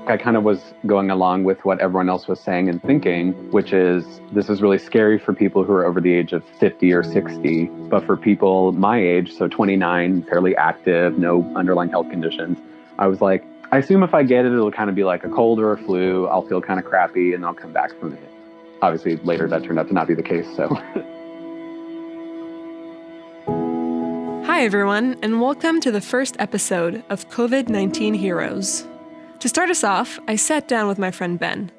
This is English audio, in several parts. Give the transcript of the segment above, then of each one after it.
I kind of was going along with what everyone else was saying and thinking, which is this is really scary for people who are over the age of 50 or 60. But for people my age, so 29, fairly active, no underlying health conditions, I was like, I assume if I get it, it'll kind of be like a cold or a flu. I'll feel kind of crappy and I'll come back from it. Obviously, later that turned out to not be the case, so. Hi, everyone, and welcome to the first episode of COVID-19 Heroes. To start us off, I sat down with my friend Ben.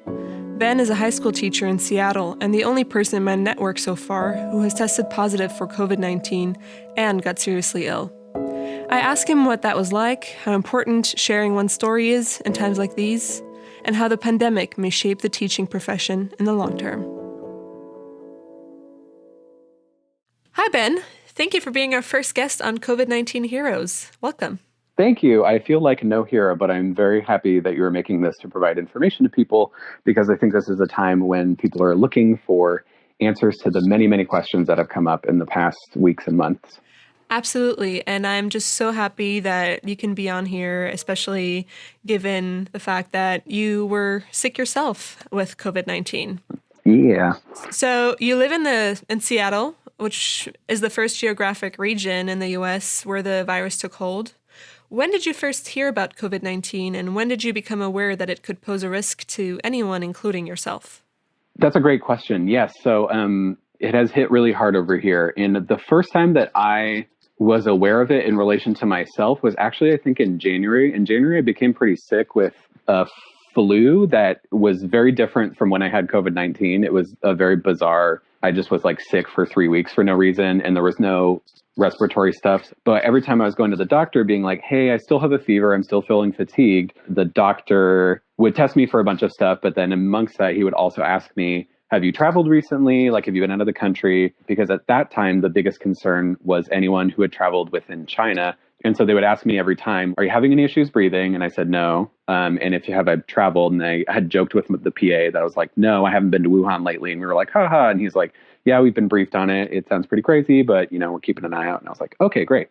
Ben is a high school teacher in Seattle and the only person in my network so far who has tested positive for COVID-19 and got seriously ill. I asked him what that was like, how important sharing one's story is in times like these, and how the pandemic may shape the teaching profession in the long term. Hi, Ben. Thank you for being our first guest on COVID-19 Heroes. Welcome. Thank you. I feel like no hero, but I'm very happy that you are making this to provide information to people because I think this is a time when people are looking for answers to the many, many questions that have come up in the past weeks and months. Absolutely. And I'm just so happy that you can be on here, especially given the fact that you were sick yourself with COVID-19. Yeah. So you live in Seattle, which is the first geographic region in the U.S. where the virus took hold. When did you first hear about COVID-19, and when did you become aware that it could pose a risk to anyone, including yourself? That's a great question. Yes. So it has hit really hard over here. And the first time that I was aware of it in relation to myself was actually, I think, in January. In January, I became pretty sick with a flu that was very different from when I had COVID-19. It was a very bizarre, I just was like sick for 3 weeks for no reason, and there was no respiratory stuff. But every time I was going to the doctor being like, hey, I still have a fever, I'm still feeling fatigued, the doctor would test me for a bunch of stuff. But then amongst that, he would also ask me, have you traveled recently? Like, have you been out of the country? Because at that time, the biggest concern was anyone who had traveled within China. And so they would ask me every time, are you having any issues breathing? And I said, no. And if you have, I've traveled. And I had joked with the PA that I was like, no, I haven't been to Wuhan lately. And we were like, haha. And he's like, yeah, we've been briefed on it. It sounds pretty crazy, but we're keeping an eye out. And I was like, okay, great.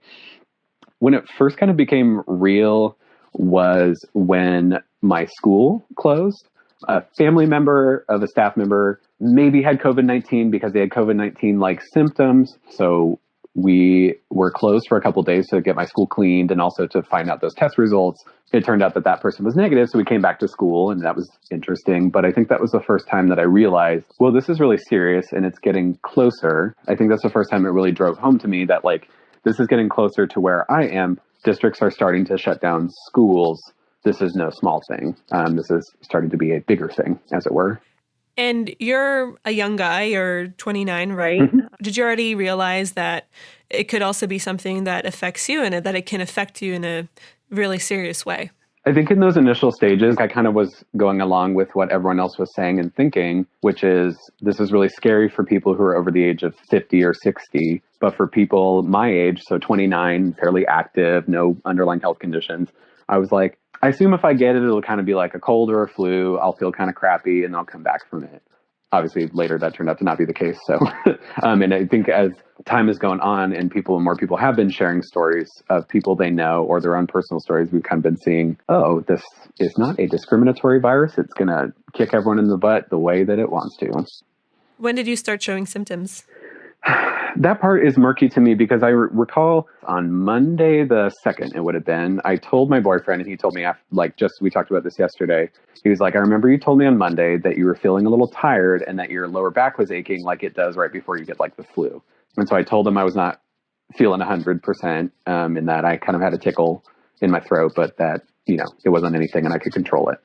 When it first kind of became real was when my school closed. A family member of a staff member maybe had COVID-19 because they had COVID-19 like symptoms. So we were closed for a couple of days to get my school cleaned and also to find out those test results. It turned out that person was negative. So we came back to school and that was interesting. But I think that was the first time that I realized, well, this is really serious and it's getting closer. I think that's the first time it really drove home to me that like, this is getting closer to where I am. Districts are starting to shut down schools. This is no small thing. This is starting to be a bigger thing, as it were. And you're a young guy, you're 29, right? Mm-hmm. Did you already realize that it could also be something that affects you and that it can affect you in a really serious way? I think in those initial stages, I kind of was going along with what everyone else was saying and thinking, which is this is really scary for people who are over the age of 50 or 60. But for people my age, so 29, fairly active, no underlying health conditions, I was like, I assume if I get it, it'll kind of be like a cold or a flu. I'll feel kind of crappy and I'll come back from it. Obviously, later that turned out to not be the case. So, and I think as time has gone on and more people have been sharing stories of people they know or their own personal stories, we've kind of been seeing, oh, this is not a discriminatory virus. It's going to kick everyone in the butt the way that it wants to. When did you start showing symptoms? That part is murky to me because I recall on Monday the 2nd, it would have been, I told my boyfriend and he told me, we talked about this yesterday. He was like, I remember you told me on Monday that you were feeling a little tired and that your lower back was aching like it does right before you get like the flu. And so I told him I was not feeling 100% in that I kind of had a tickle in my throat, but that, it wasn't anything and I could control it.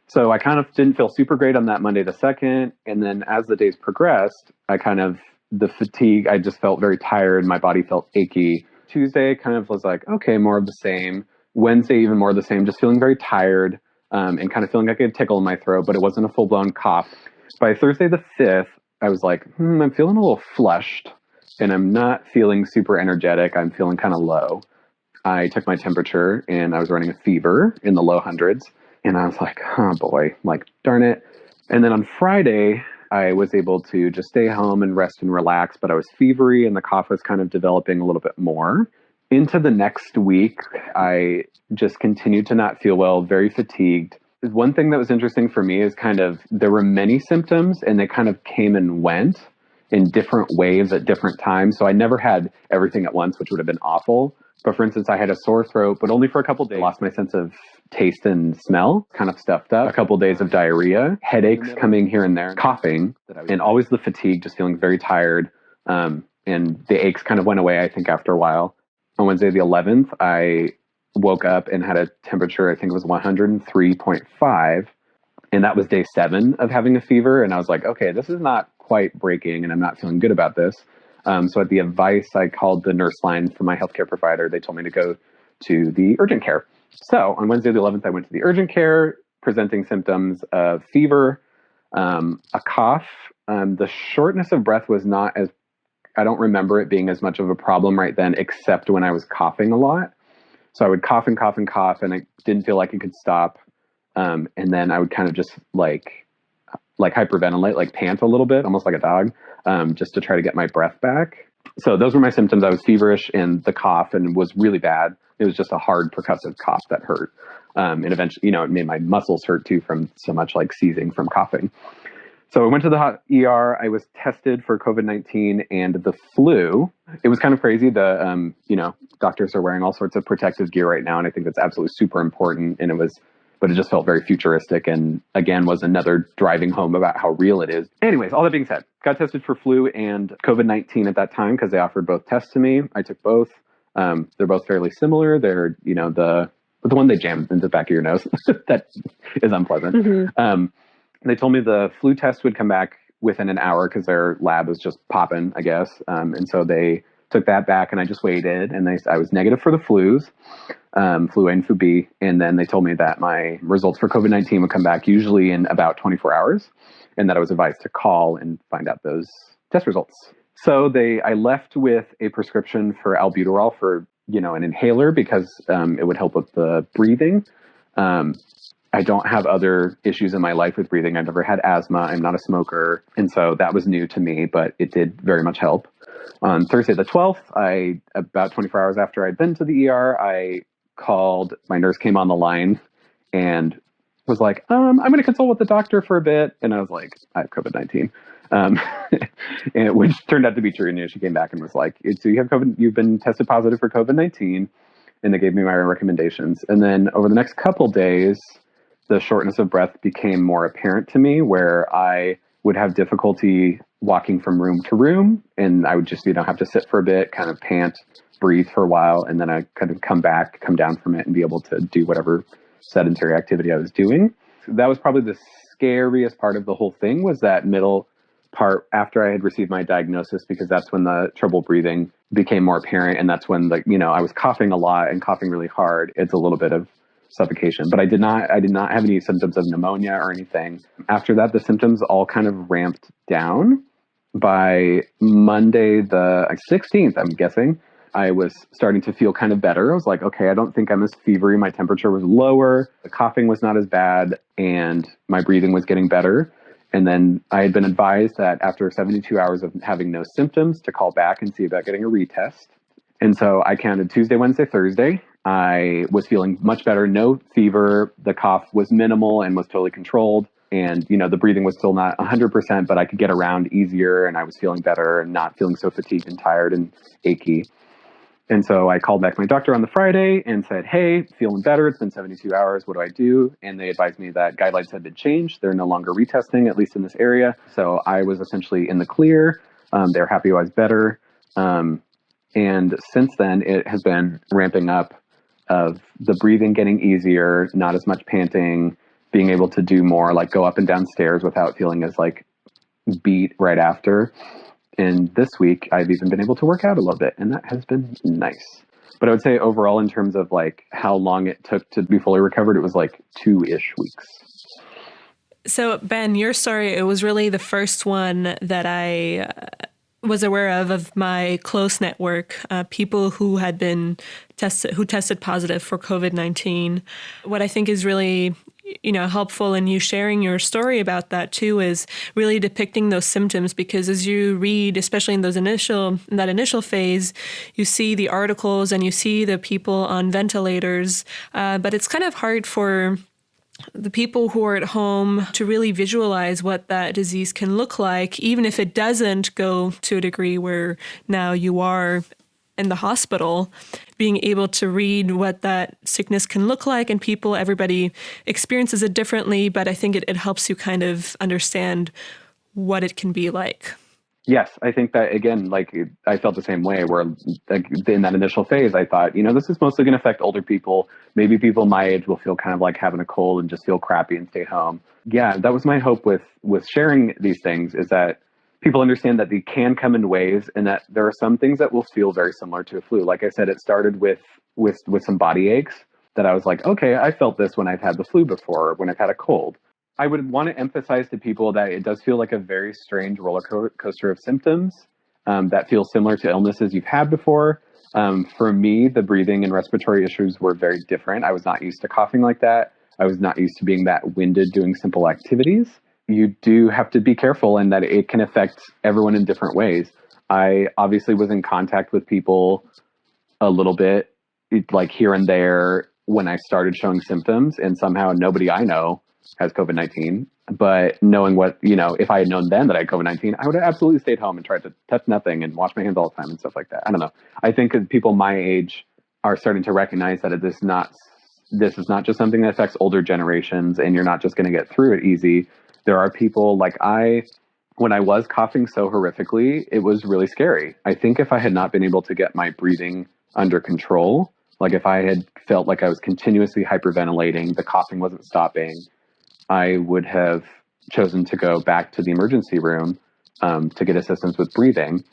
So I kind of didn't feel super great on that Monday the 2nd. And then as the days progressed, the fatigue, I just felt very tired. My body felt achy. Tuesday kind of was like, okay, more of the same. Wednesday, even more of the same, just feeling very tired and kind of feeling like a tickle in my throat, but it wasn't a full-blown cough. By Thursday the 5th, I was like, I'm feeling a little flushed and I'm not feeling super energetic. I'm feeling kind of low. I took my temperature and I was running a fever in the low hundreds. And I was like, oh boy, like, darn it. And then on Friday, I was able to just stay home and rest and relax, but I was fevery and the cough was kind of developing a little bit more. Into the next week, I just continued to not feel well, very fatigued, one thing that was interesting for me is kind of there were many symptoms and they kind of came and went in different waves at different times. So I never had everything at once, which would have been awful. But for instance, I had a sore throat, but only for a couple of days. I lost my sense of taste and smell, kind of stuffed up. A couple of days of diarrhea, headaches coming here and there, coughing, and always the fatigue, just feeling very tired. And the aches kind of went away, I think, after a while. On Wednesday, the 11th, I woke up and had a temperature, I think it was 103.5. And that was day 7 of having a fever. And I was like, okay, this is not quite breaking and I'm not feeling good about this. So at the advice, I called the nurse line for my healthcare provider. They told me to go to the urgent care. So on Wednesday, the 11th, I went to the urgent care, presenting symptoms of fever, a cough. The shortness of breath was not as, I don't remember it being as much of a problem right then, except when I was coughing a lot. So I would cough and cough and cough, and I didn't feel like it could stop. And then I would kind of just like hyperventilate, like pant a little bit, almost like a dog, just to try to get my breath back. So those were my symptoms. I was feverish and the cough and was really bad. It was just a hard percussive cough that hurt. And eventually, it made my muscles hurt too from so much like seizing from coughing. So I went to the ER. I was tested for COVID-19 and the flu. It was kind of crazy. The, doctors are wearing all sorts of protective gear right now. And I think that's absolutely super important. But it just felt very futuristic and again was another driving home about how real it is. Anyways, all that being said, got tested for flu and COVID-19 at that time because they offered both tests to me. I took both. They're both fairly similar. They're, the one they jammed into the back of your nose. That is unpleasant. Mm-hmm. They told me the flu test would come back within an hour because their lab was just popping, I guess. And so they took that back and I just waited and I was negative for the flus. Flu A and flu B. And then they told me that my results for COVID-19 would come back usually in about 24 hours and that I was advised to call and find out those test results. So I left with a prescription for albuterol for, an inhaler because it would help with the breathing. I don't have other issues in my life with breathing. I've never had asthma. I'm not a smoker. And so that was new to me, but it did very much help. On Thursday the 12th, about 24 hours after I'd been to the ER, I called, my nurse came on the line and was like, I'm going to consult with the doctor for a bit. And I was like, I have COVID-19. And which turned out to be true. And she came back and was like, so you have COVID, you've been tested positive for COVID-19. And they gave me my recommendations. And then over the next couple days, the shortness of breath became more apparent to me where I would have difficulty walking from room to room. And I would just, have to sit for a bit, kind of pant, breathe for a while. And then I kind of come down from it and be able to do whatever sedentary activity I was doing. That was probably the scariest part of the whole thing was that middle part after I had received my diagnosis, because that's when the trouble breathing became more apparent. And that's when I was coughing a lot and coughing really hard. It's a little bit of suffocation, but I did not have any symptoms of pneumonia or anything. After that, the symptoms all kind of ramped down. By Monday, the 16th, I'm guessing, I was starting to feel kind of better. I was like, okay, I don't think I'm as fevery. My temperature was lower. The coughing was not as bad and my breathing was getting better. And then I had been advised that after 72 hours of having no symptoms to call back and see about getting a retest. And so I counted Tuesday, Wednesday, Thursday. I was feeling much better, no fever. The cough was minimal and was totally controlled. And, the breathing was still not 100%, but I could get around easier and I was feeling better and not feeling so fatigued and tired and achy. And so I called back my doctor on the Friday and said, hey, feeling better. It's been 72 hours. What do I do? And they advised me that guidelines had been changed. They're no longer retesting, at least in this area. So I was essentially in the clear. They're happy I was better. And since then, it has been ramping up of the breathing getting easier, not as much panting, being able to do more, like go up and down stairs without feeling as beat right after. And this week, I've even been able to work out a little bit, and that has been nice. But I would say overall, in terms of how long it took to be fully recovered, it was 2-ish weeks. So Ben, your story, it was really the first one that I was aware of my close network, people who had been tested positive for COVID-19. What I think is really helpful in you sharing your story about that too is really depicting those symptoms, because as you read, especially in that initial phase, you see the articles and you see the people on ventilators, but it's kind of hard for the people who are at home to really visualize what that disease can look like, even if it doesn't go to a degree where now you are in the hospital, being able to read what that sickness can look like. And everybody experiences it differently, but I think it helps you kind of understand what it can be like. Yes, I think that, again, like I felt the same way where like, in that initial phase, I thought, this is mostly going to affect older people. Maybe people my age will feel kind of like having a cold and just feel crappy and stay home. Yeah, that was my hope with sharing these things, is that people understand that they can come in waves and that there are some things that will feel very similar to a flu. Like I said, it started with some body aches that I was like, okay, I felt this when I've had the flu before, when I've had a cold. I would want to emphasize to people that it does feel like a very strange roller coaster of symptoms that feel similar to illnesses you've had before. For me, the breathing and respiratory issues were very different. I was not used to coughing like that. I was not used to being that winded doing simple activities. You do have to be careful in that it can affect everyone in different ways. I obviously was in contact with people a little bit, like here and there, when I started showing symptoms, and somehow nobody I know has COVID-19. But knowing if I had known then that I had COVID-19, I would have absolutely stayed home and tried to touch nothing and wash my hands all the time and stuff like that. I don't know. I think people my age are starting to recognize that this is not just something that affects older generations, and you're not just going to get through it easy. There are people like when I was coughing so horrifically, it was really scary. I think if I had not been able to get my breathing under control, like if I had felt like I was continuously hyperventilating, the coughing wasn't stopping, I would have chosen to go back to the emergency room to get assistance with breathing.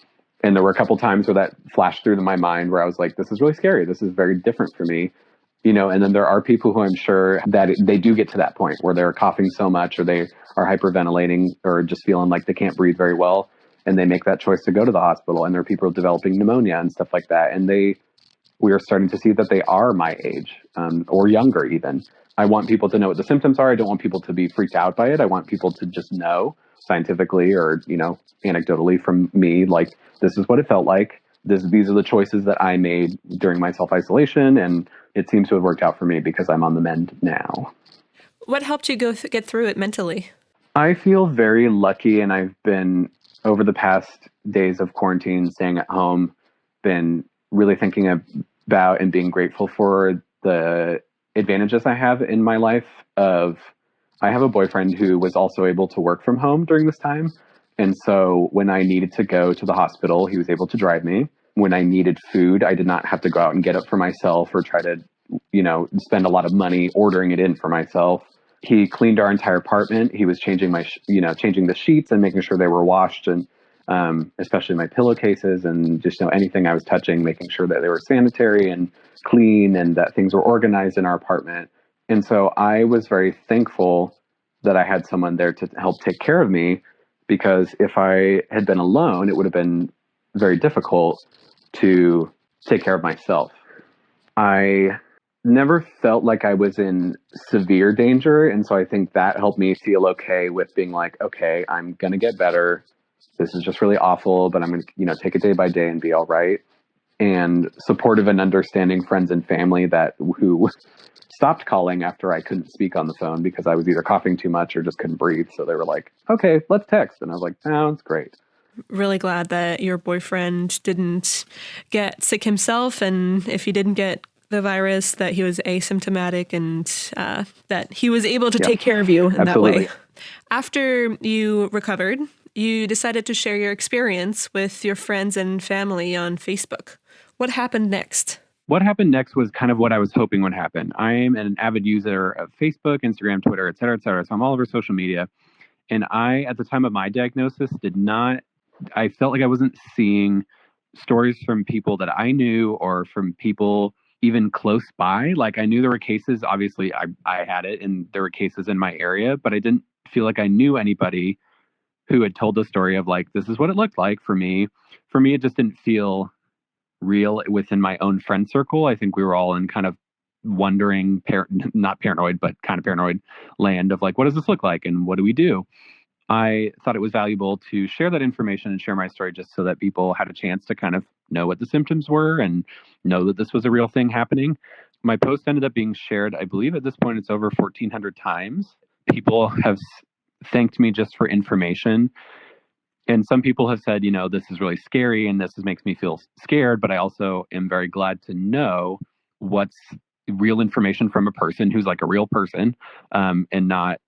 And there were a couple times where that flashed through my mind where I was like, this is really scary. This is very different for me. And then there are people who I'm sure that they do get to that point where they're coughing so much, or they are hyperventilating, or just feeling like they can't breathe very well, and they make that choice to go to the hospital. And there are people developing pneumonia and stuff like that. And we are starting to see that they are my age or younger even. I want people to know what the symptoms are. I don't want people to be freaked out by it. I want people to just know scientifically or, anecdotally from me, like, this is what it felt like. These are the choices that I made during my self-isolation, and it seems to have worked out for me because I'm on the mend now. What helped you get through it mentally? I feel very lucky, and I've been, over the past days of quarantine, staying at home, been really thinking about and being grateful for the advantages I have in my life. I have a boyfriend who was also able to work from home during this time. And so when I needed to go to the hospital, he was able to drive me. When I needed food, I did not have to go out and get it for myself or try to, spend a lot of money ordering it in for myself. He cleaned our entire apartment. He was changing changing the sheets and making sure they were washed, and especially my pillowcases, and just anything I was touching, making sure that they were sanitary and clean and that things were organized in our apartment. And so I was very thankful that I had someone there to help take care of me, because if I had been alone, it would have been very difficult to take care of myself. I never felt like I was in severe danger. And so I think that helped me feel okay with being like, okay, I'm going to get better. This is just really awful, but I'm going to, take it day by day and be all right. And supportive and understanding friends and family who stopped calling after I couldn't speak on the phone because I was either coughing too much or just couldn't breathe. So they were like, okay, let's text. And I was like, sounds great. Really glad that your boyfriend didn't get sick himself. And if he didn't get the virus, that he was asymptomatic, and that he was able to take care of you in Absolutely. that way. After you recovered, you decided to share your experience with your friends and family on Facebook. What happened next? What happened next was kind of what I was hoping would happen. I am an avid user of Facebook, Instagram, Twitter, et cetera, et cetera. So I'm all over social media. And at the time of my diagnosis, I felt like I wasn't seeing stories from people that I knew or from people even close by. Like, I knew there were cases, obviously I had it, and there were cases in my area, but I didn't feel like I knew anybody who had told the story of like, this is what it looked like for me. For me, it just didn't feel real within my own friend circle. I think we were all in kind of wondering, not paranoid, but kind of paranoid land of like, what does this look like? And what do we do? I thought it was valuable to share that information and share my story just so that people had a chance to kind of know what the symptoms were and know that this was a real thing happening. My post ended up being shared, I believe at this point it's over 1,400 times. People have thanked me just for information. And some people have said, this is really scary and makes me feel scared, but I also am very glad to know what's real information from a person who's like a real person, and not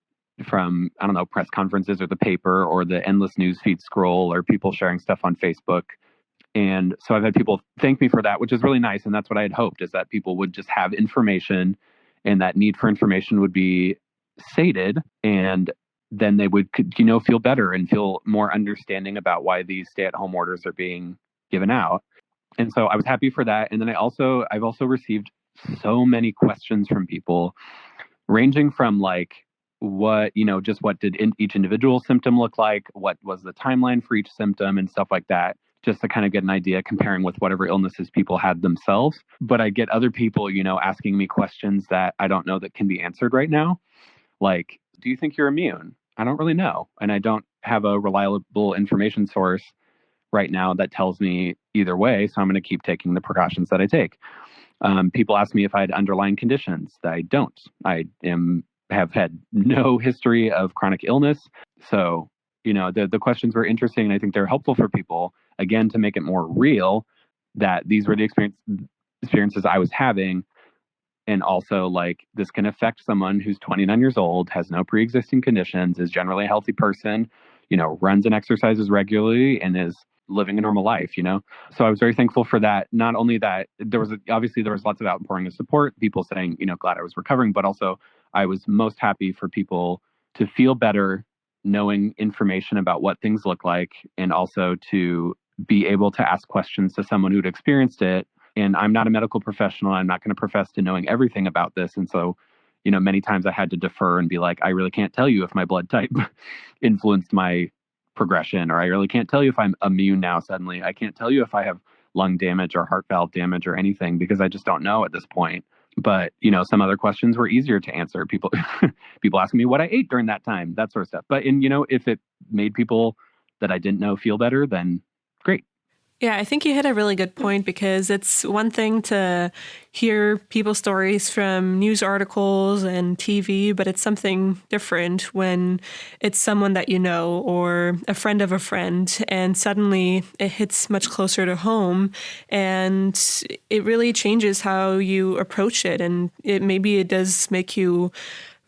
from, I don't know, press conferences or the paper or the endless newsfeed scroll or people sharing stuff on Facebook. And so I've had people thank me for that, which is really nice. And that's what I had hoped, is that people would just have information and that need for information would be sated, and then they would, feel better and feel more understanding about why these stay-at-home orders are being given out. And so I was happy for that. And then I've also received so many questions from people, ranging from like, what did each individual symptom look like? What was the timeline for each symptom and stuff like that, just to kind of get an idea comparing with whatever illnesses people had themselves. But I get other people, asking me questions that I don't know that can be answered right now. Like, do you think you're immune? I don't really know. And I don't have a reliable information source right now that tells me either way. So I'm going to keep taking the precautions that I take. People ask me if I had underlying conditions that I don't. Have had no history of chronic illness. So, the questions were interesting, and I think they're helpful for people, again, to make it more real that these were the experiences I was having. And also, like, this can affect someone who's 29 years old, has no pre-existing conditions, is generally a healthy person, runs and exercises regularly, and is living a normal life, So I was very thankful for that. Not only that, there was lots of outpouring of support, people saying, glad I was recovering, but also I was most happy for people to feel better knowing information about what things look like, and also to be able to ask questions to someone who'd experienced it. And I'm not a medical professional. I'm not going to profess to knowing everything about this. And so, many times I had to defer and be like, I really can't tell you if my blood type influenced my progression, or I really can't tell you if I'm immune now suddenly. I can't tell you if I have lung damage or heart valve damage or anything, because I just don't know at this point. But, some other questions were easier to answer. People asking me what I ate during that time, that sort of stuff. But, if it made people that I didn't know feel better, then great. Yeah, I think you hit a really good point, because it's one thing to hear people's stories from news articles and TV, but it's something different when it's someone that you know or a friend of a friend, and suddenly it hits much closer to home, and it really changes how you approach it, and it does make you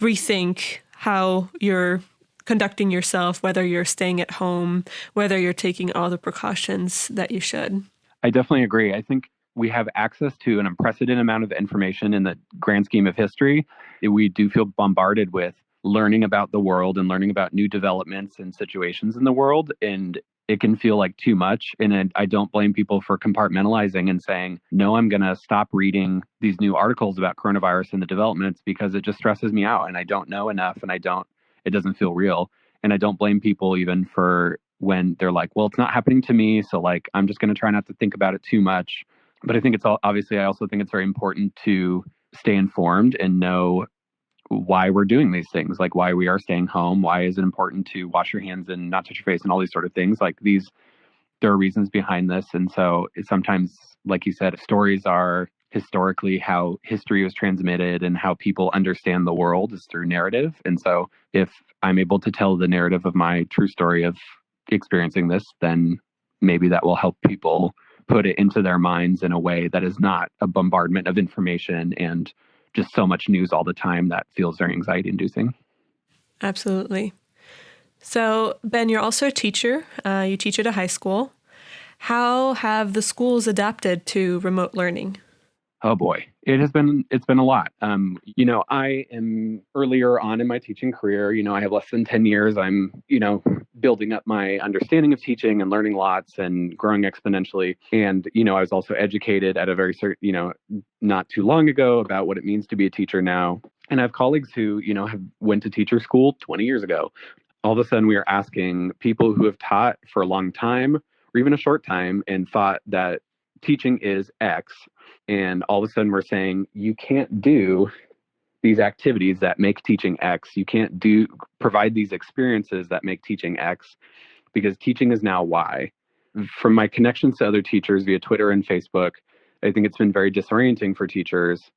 rethink how you're conducting yourself, whether you're staying at home, whether you're taking all the precautions that you should. I definitely agree. I think we have access to an unprecedented amount of information in the grand scheme of history. We do feel bombarded with learning about the world and learning about new developments and situations in the world. And it can feel like too much. And I don't blame people for compartmentalizing and saying, no, I'm going to stop reading these new articles about coronavirus and the developments, because it just stresses me out and I don't know enough, and it doesn't feel real. And I don't blame people even for when they're like, well, it's not happening to me, so like, I'm just going to try not to think about it too much. But I think I also think it's very important to stay informed and know why we're doing these things, like why we are staying home. Why is it important to wash your hands and not touch your face and all these sort of things? Like there are reasons behind this. And so sometimes, like you said, stories are historically how history was transmitted, and how people understand the world is through narrative. And so if I'm able to tell the narrative of my true story of experiencing this, then maybe that will help people put it into their minds in a way that is not a bombardment of information and just so much news all the time that feels very anxiety inducing. Absolutely. So, Ben, you're also a teacher. You teach at a high school. How have the schools adapted to remote learning? Oh boy, it's been a lot. I am earlier on in my teaching career. I have less than 10 years. I'm, building up my understanding of teaching and learning lots and growing exponentially. And, I was also educated at a very certain, not too long ago about what it means to be a teacher now. And I have colleagues who, have went to teacher school 20 years ago. All of a sudden we are asking people who have taught for a long time or even a short time and thought that teaching is X. And all of a sudden we're saying, you can't do these activities that make teaching X. You can't provide these experiences that make teaching X, because teaching is now Y. From my connections to other teachers via Twitter and Facebook, I think it's been very disorienting for teachers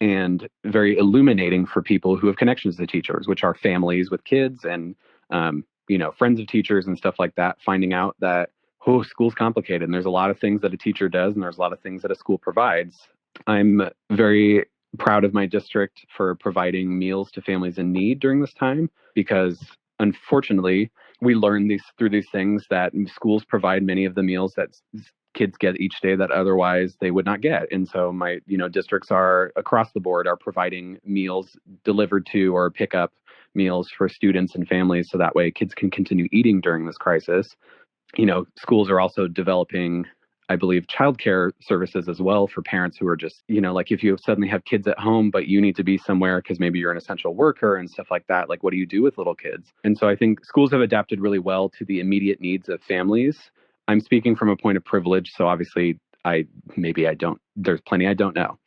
and very illuminating for people who have connections to teachers, which are families with kids and, friends of teachers and stuff like that, finding out that, oh, school's complicated and there's a lot of things that a teacher does and there's a lot of things that a school provides. I'm very proud of my district for providing meals to families in need during this time because unfortunately we learn through these things that schools provide many of the meals that kids get each day that otherwise they would not get. And so my, districts are across the board are providing meals delivered to or pick up meals for students and families so that way kids can continue eating during this crisis. Schools are also developing, I believe, childcare services as well for parents who are just, like if you suddenly have kids at home, but you need to be somewhere because maybe you're an essential worker and stuff like that. Like, what do you do with little kids? And so I think schools have adapted really well to the immediate needs of families. I'm speaking from a point of privilege. So obviously, there's plenty I don't know.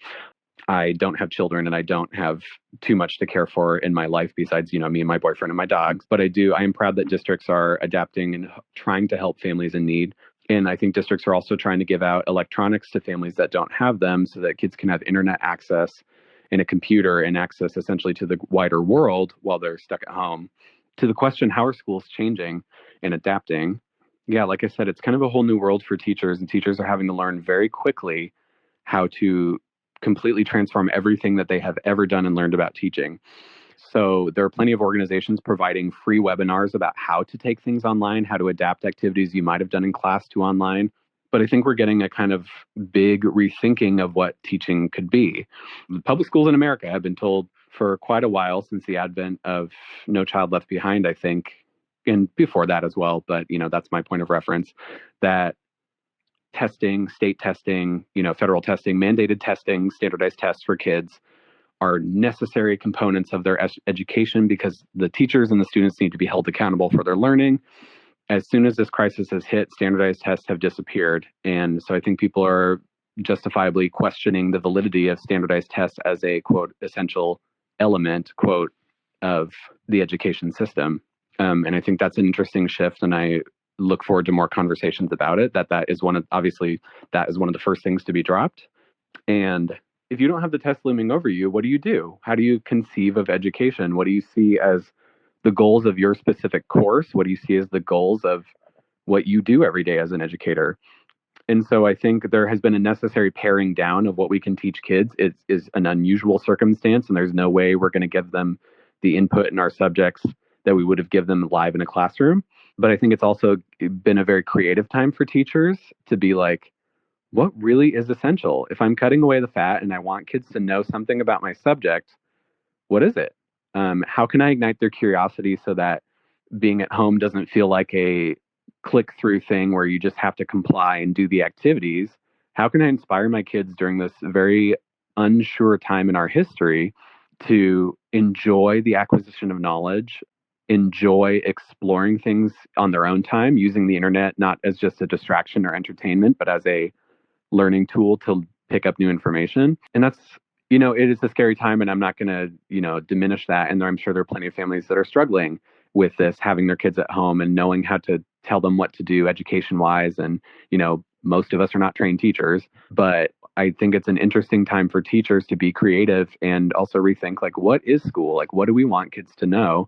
I don't have children and I don't have too much to care for in my life besides, me and my boyfriend and my dogs. But I am proud that districts are adapting and trying to help families in need. And I think districts are also trying to give out electronics to families that don't have them so that kids can have internet access and a computer and access essentially to the wider world while they're stuck at home. To the question, how are schools changing and adapting? Yeah, like I said, it's kind of a whole new world for teachers, and teachers are having to learn very quickly how to completely transform everything that they have ever done and learned about teaching. So there are plenty of organizations providing free webinars about how to take things online, how to adapt activities you might have done in class to online. But I think we're getting a kind of big rethinking of what teaching could be. The public schools in America have been told for quite a while since the advent of No Child Left Behind, I think, and before that as well, but that's my point of reference, that testing, state testing, federal testing, mandated testing, standardized tests for kids are necessary components of their education because the teachers and the students need to be held accountable for their learning. As soon as this crisis has hit, standardized tests have disappeared. And so I think people are justifiably questioning the validity of standardized tests as a, quote, essential element, quote, of the education system. And I think that's an interesting shift. And I look forward to more conversations about it. That is one of the first things to be dropped. And if you don't have the test looming over you, what do you do? How do you conceive of education? What do you see as the goals of your specific course? What do you see as the goals of what you do every day as an educator? And so I think there has been a necessary paring down of what we can teach kids. It is an unusual circumstance, and there's no way we're going to give them the input in our subjects that we would have given them live in a classroom. But I think it's also been a very creative time for teachers to be like, what really is essential? If I'm cutting away the fat and I want kids to know something about my subject, what is it? How can I ignite their curiosity so that being at home doesn't feel like a click through thing where you just have to comply and do the activities? How can I inspire my kids during this very unsure time in our history to enjoy the acquisition of knowledge, enjoy exploring things on their own time, using the internet not as just a distraction or entertainment, but as a learning tool to pick up new information? And that's, it is a scary time, and I'm not going to, diminish that. And I'm sure there are plenty of families that are struggling with this, having their kids at home and knowing how to tell them what to do education wise. And, most of us are not trained teachers, but I think it's an interesting time for teachers to be creative and also rethink, like, what is school? Like, what do we want kids to know?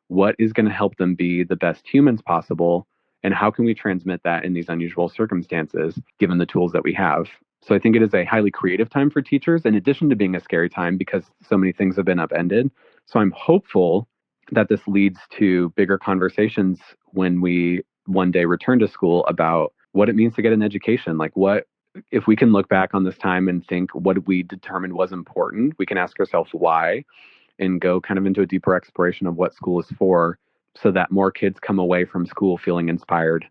What is going to help them be the best humans possible? And how can we transmit that in these unusual circumstances, given the tools that we have? So I think it is a highly creative time for teachers, in addition to being a scary time because so many things have been upended. So I'm hopeful that this leads to bigger conversations when we one day return to school about what it means to get an education. Like, what, if we can look back on this time and think what we determined was important, we can ask ourselves why and go kind of into a deeper exploration of what school is for, so that more kids come away from school feeling inspired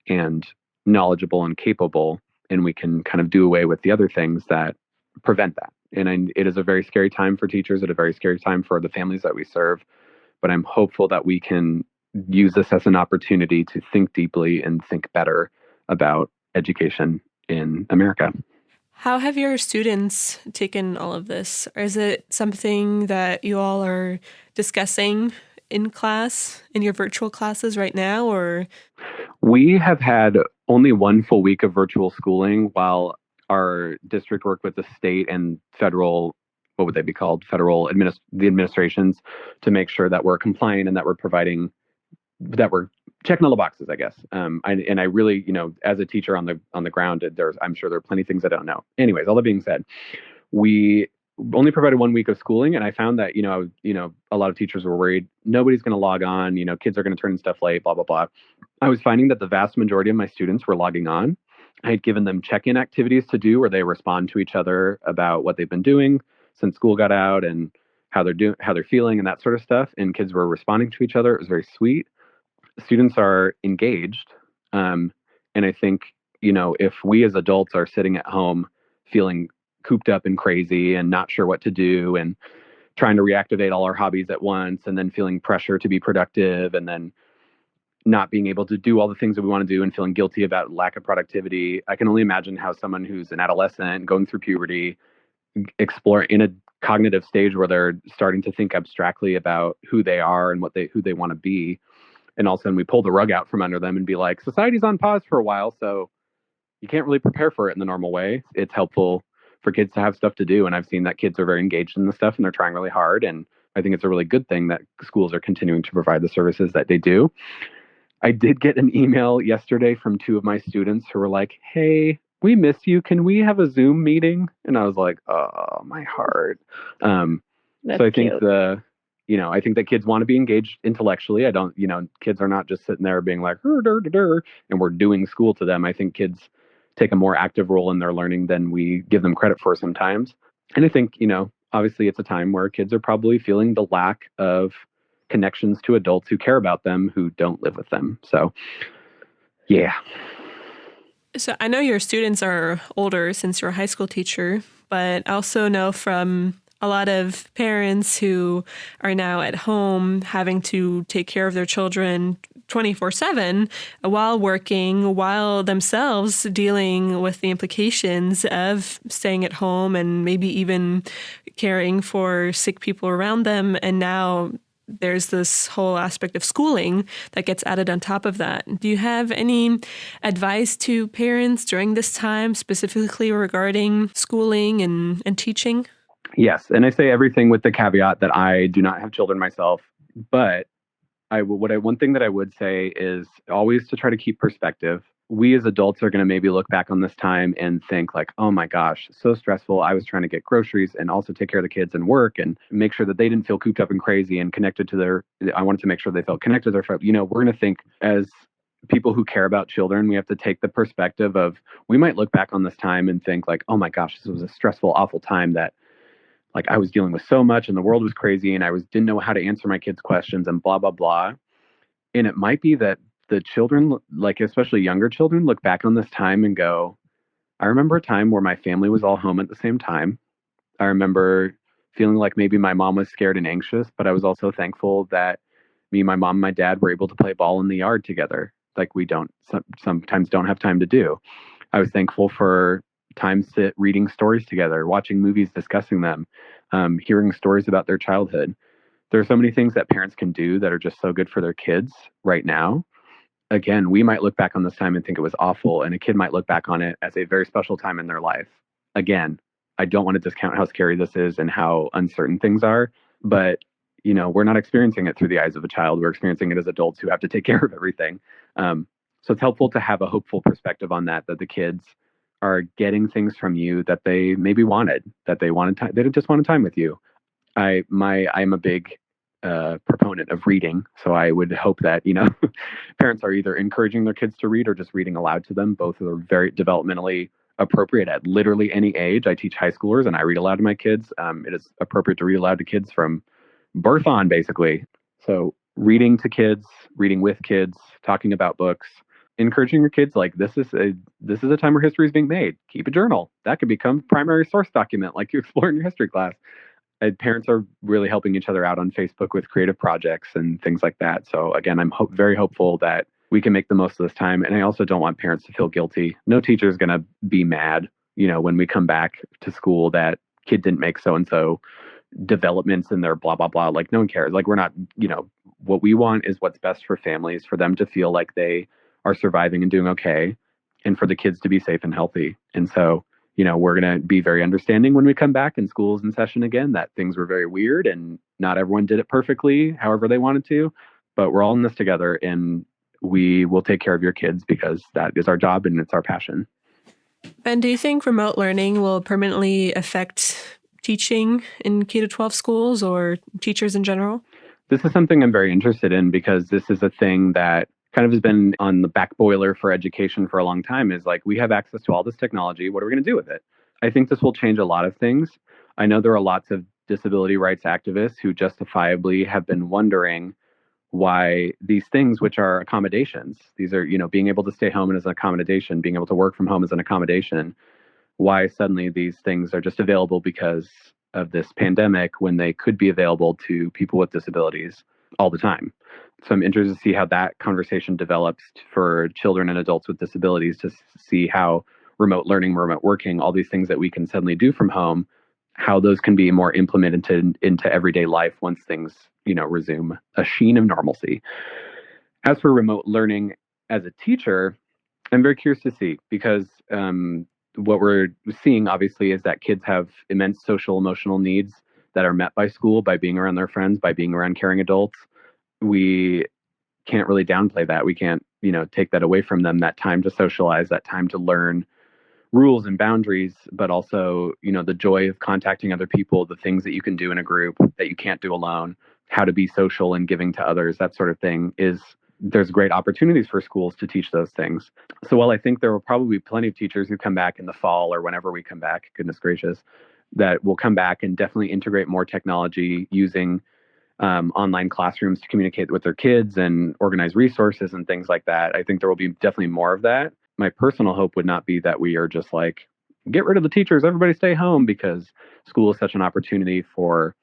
and knowledgeable and capable, and we can kind of do away with the other things that prevent that. And it is a very scary time for teachers, and a very scary time for the families that we serve. But I'm hopeful that we can use this as an opportunity to think deeply and think better about education in America. How have your students taken all of this? Or is it something that you all are discussing in class, in your virtual classes right now? Or we have had only one full week of virtual schooling while our district worked with the state and federal what would they be called? The administrations, to make sure that we're compliant and that we're checking all the boxes, I guess. I really, as a teacher on the ground, I'm sure there are plenty of things I don't know. Anyways, all that being said, we only provided 1 week of schooling, and I found that a lot of teachers were worried nobody's going to log on. Kids are going to turn in stuff late, blah blah blah. I was finding that the vast majority of my students were logging on. I had given them check-in activities to do where they respond to each other about what they've been doing since school got out and how they're feeling and that sort of stuff. And kids were responding to each other. It was very sweet. Students are engaged. And I think, if we as adults are sitting at home feeling cooped up and crazy and not sure what to do and trying to reactivate all our hobbies at once and then feeling pressure to be productive and then not being able to do all the things that we want to do and feeling guilty about lack of productivity, I can only imagine how someone who's an adolescent going through puberty, explore in a cognitive stage where they're starting to think abstractly about who they are and who they want to be. And all of a sudden we pull the rug out from under them and be like, society's on pause for a while, so you can't really prepare for it in the normal way. It's helpful for kids to have stuff to do. And I've seen that kids are very engaged in the stuff and they're trying really hard. And I think it's a really good thing that schools are continuing to provide the services that they do. I did get an email yesterday from 2 of my students who were like, hey, we miss you. Can we have a Zoom meeting? And I was like, oh, my heart. That's so I think cute. I think that kids want to be engaged intellectually. Kids are not just sitting there being like, and we're doing school to them. I think kids take a more active role in their learning than we give them credit for sometimes. And I think, obviously it's a time where kids are probably feeling the lack of connections to adults who care about them, who don't live with them. So, yeah. So I know your students are older since you're a high school teacher, but I also know from a lot of parents who are now at home having to take care of their children 24/7 while working, while themselves dealing with the implications of staying at home and maybe even caring for sick people around them. And now there's this whole aspect of schooling that gets added on top of that. Do you have any advice to parents during this time, specifically regarding schooling and teaching? Yes. And I say everything with the caveat that I do not have children myself. But one thing that I would say is always to try to keep perspective. We as adults are going to maybe look back on this time and think like, oh my gosh, so stressful. I was trying to get groceries and also take care of the kids and work and make sure that they didn't feel cooped up and crazy and connected to I wanted to make sure they felt connected to their, we're going to think as people who care about children, we have to take the perspective of, we might look back on this time and think like, oh my gosh, this was a stressful, awful time that like I was dealing with so much and the world was crazy and didn't know how to answer my kids' questions and blah, blah, blah. And it might be that the children, like especially younger children, look back on this time and go, I remember a time where my family was all home at the same time. I remember feeling like maybe my mom was scared and anxious, but I was also thankful that me, my mom, and my dad were able to play ball in the yard together. Like we sometimes don't have time to do. I was thankful for times reading stories together, watching movies, discussing them, hearing stories about their childhood. There are so many things that parents can do that are just so good for their kids right now. Again, we might look back on this time and think it was awful, and a kid might look back on it as a very special time in their life. Again, I don't want to discount how scary this is and how uncertain things are, but we're not experiencing it through the eyes of a child. We're experiencing it as adults who have to take care of everything. So it's helpful to have a hopeful perspective on that the kids are getting things from you that they maybe wanted, they just wanted time with you. I'm a big proponent of reading. So I would hope that, parents are either encouraging their kids to read or just reading aloud to them. Both are very developmentally appropriate at literally any age. I teach high schoolers and I read aloud to my kids. It is appropriate to read aloud to kids from birth on, basically. So reading to kids, reading with kids, talking about books, encouraging your kids like this is a time where history is being made. Keep a journal. That could become primary source document like you explore in your history class. Parents are really helping each other out on Facebook with creative projects and things like that. So again, I'm very hopeful that we can make the most of this time. And I also don't want parents to feel guilty. No teacher is going to be mad, when we come back to school that kid didn't make so-and-so developments in their blah, blah, blah. Like no one cares. Like we're not, what we want is what's best for families, for them to feel like they are surviving and doing okay, and for the kids to be safe and healthy. And so we're going to be very understanding when we come back and school's in session again, that things were very weird and not everyone did it perfectly, however they wanted to, but we're all in this together and we will take care of your kids because that is our job and it's our passion. Ben, do you think remote learning will permanently affect teaching in K-12 schools or teachers in general? This is something I'm very interested in because this is a thing that kind of has been on the back boiler for education for a long time, is like, we have access to all this technology. What are we going to do with it? I think this will change a lot of things. I know there are lots of disability rights activists who justifiably have been wondering why these things, which are accommodations, these are, being able to stay home as an accommodation, being able to work from home as an accommodation, why suddenly these things are just available because of this pandemic when they could be available to people with disabilities all the time. So I'm interested to see how that conversation develops for children and adults with disabilities, to see how remote learning, remote working, all these things that we can suddenly do from home, how those can be more implemented into everyday life once things, resume a sheen of normalcy. As for remote learning as a teacher, I'm very curious to see, because what we're seeing obviously is that kids have immense social emotional needs that are met by school, by being around their friends, by being around caring adults. We can't really downplay that. We can't, take that away from them, that time to socialize, that time to learn rules and boundaries, but also, the joy of contacting other people, the things that you can do in a group that you can't do alone, how to be social and giving to others, that sort of thing there's great opportunities for schools to teach those things. So while I think there will probably be plenty of teachers who come back in the fall or whenever we come back, goodness gracious, that will come back and definitely integrate more technology using online classrooms to communicate with their kids and organize resources and things like that. I think there will be definitely more of that. My personal hope would not be that we are just like, get rid of the teachers, everybody stay home, because school is such an opportunity for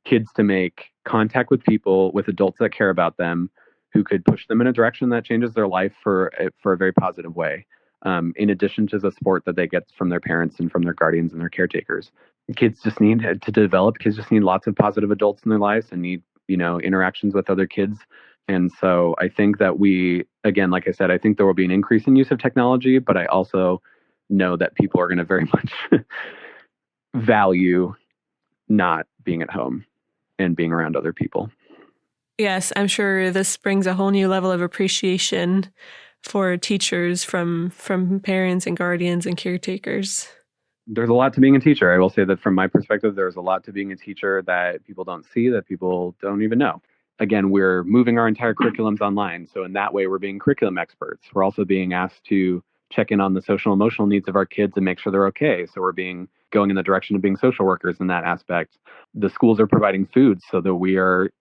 kids to make contact with people, with adults that care about them, who could push them in a direction that changes their life for a very positive way. In addition to the support that they get from their parents and from their guardians and their caretakers. Kids just need to develop. Kids just need lots of positive adults in their lives and need, interactions with other kids. And so I think that again, like I said, I think there will be an increase in use of technology, but I also know that people are going to very much value not being at home and being around other people. Yes, I'm sure this brings a whole new level of appreciation for teachers from parents and guardians and caretakers. There's a lot to being a teacher. I will say that from my perspective, there's a lot to being a teacher that people don't see, that people don't even know. Again, we're moving our entire curriculums online. So in that way, we're being curriculum experts. We're also being asked to check in on the social emotional needs of our kids and make sure they're okay. So we're going in the direction of being social workers in that aspect. The schools are providing food so that we are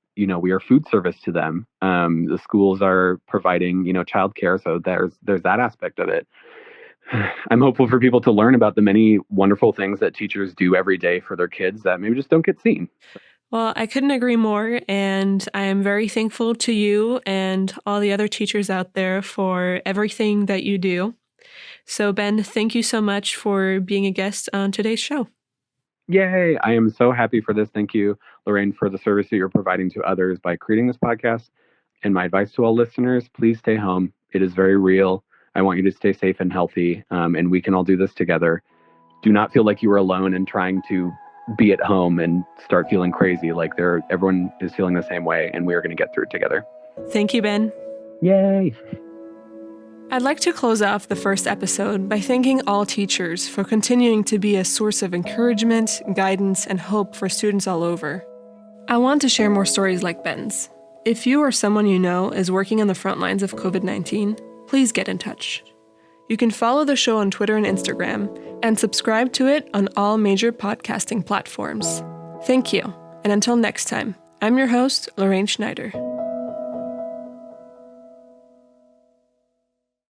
food service to them. The schools are providing, childcare. So there's that aspect of it. I'm hopeful for people to learn about the many wonderful things that teachers do every day for their kids that maybe just don't get seen. Well, I couldn't agree more. And I am very thankful to you and all the other teachers out there for everything that you do. So, Ben, thank you so much for being a guest on today's show. Yay! I am so happy for this. Thank you, Lorraine, for the service that you're providing to others by creating this podcast. And my advice to all listeners, please stay home. It is very real. I want you to stay safe and healthy, and we can all do this together. Do not feel like you are alone in trying to be at home and start feeling crazy. Like everyone is feeling the same way, and we are going to get through it together. Thank you, Ben. Yay! I'd like to close off the first episode by thanking all teachers for continuing to be a source of encouragement, guidance, and hope for students all over. I want to share more stories like Ben's. If you or someone you know is working on the front lines of COVID-19, please get in touch. You can follow the show on Twitter and Instagram and subscribe to it on all major podcasting platforms. Thank you, and until next time, I'm your host, Lorraine Schneider.